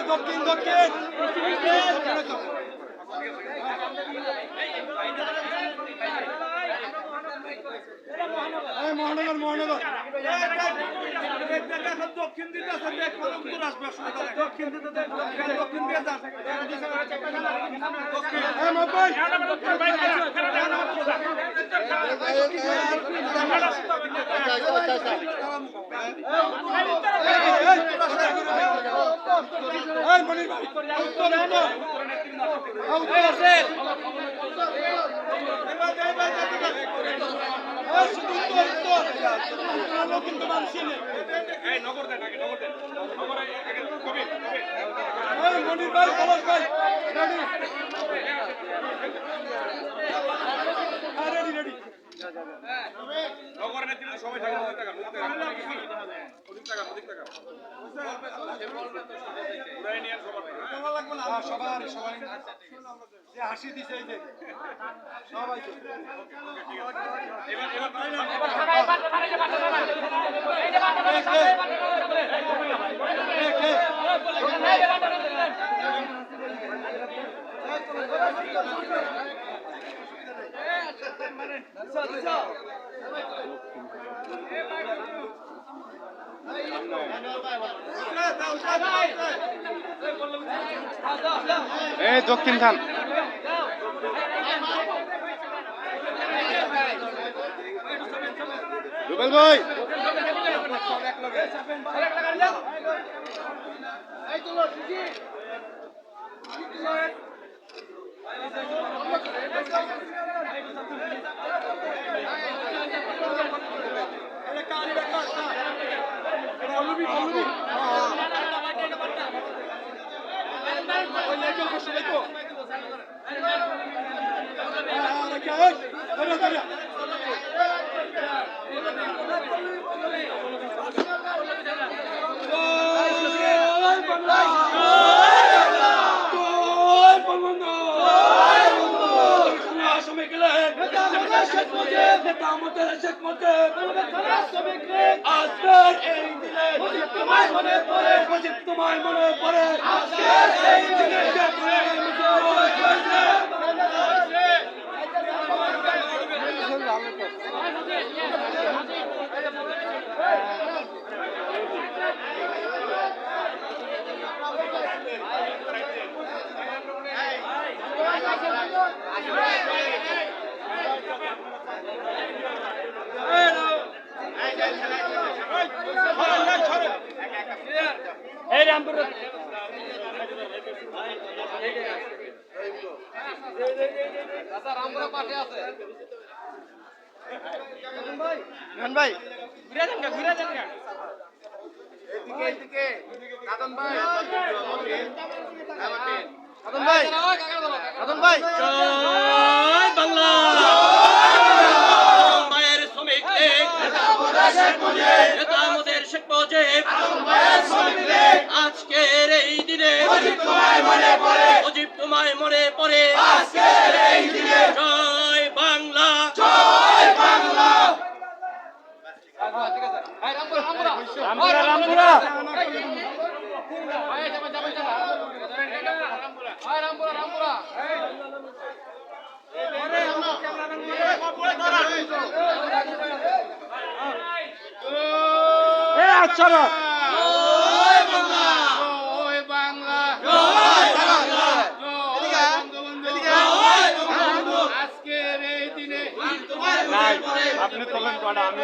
দক্ষিণ দক্ষিণ মহানগর মহানগর দক্ষিণ দিতে দক্ষিণ দিতে দক্ষিণ দিয়ে যান কিন্তু মানছি নগর দেন আগে নগর দেন মনির ভাই পলাশ ভাই রেডি রেডি নগর নেতৃত্ব সবাই থাকে সবার সবাই যে হাসি দিছে এই যে সবাই দক্ষিণ খান রুবেল ভাই তোমায় মনে পড়ে ভাই ঘুরে যান এদিকে কাদন ভাই বাংলা মায়ের শ্রমিক নেতা আমাদের শেখ মুজিব আজকের এই দিনে মুজিব তোমায় মনে পড়ে আজকের এই দিনে জয় বাংলা জয় বাংলা রামপুরা আচ্ছা আপনি তোলেন কটা আমি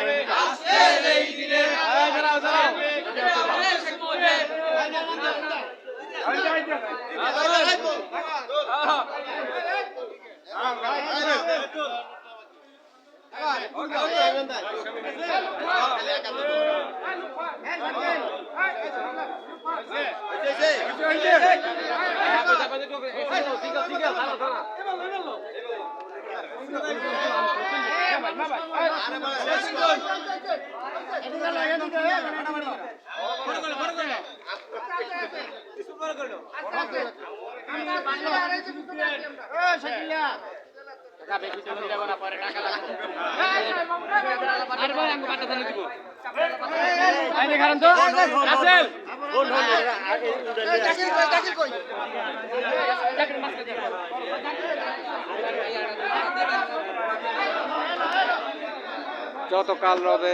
যতকাল রবে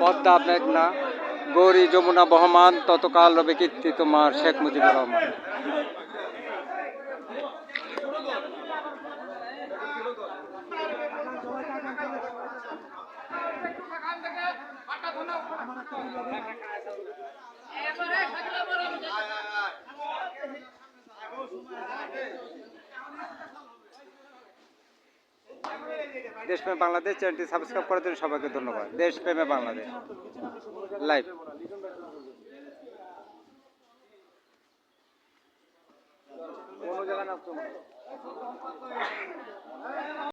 পদ্মা মেঘনা গৌরী যমুনা বহমান, ততকাল রবে কীর্তি তোমার শেখ মুজিবুর রহমান। দেশপ্রেমে বাংলাদেশ চ্যানেলটি সাবস্ক্রাইব করার জন্য সবাইকে ধন্যবাদ। দেশপ্রেমে বাংলাদেশ লাইভ। কোনো জায়গা না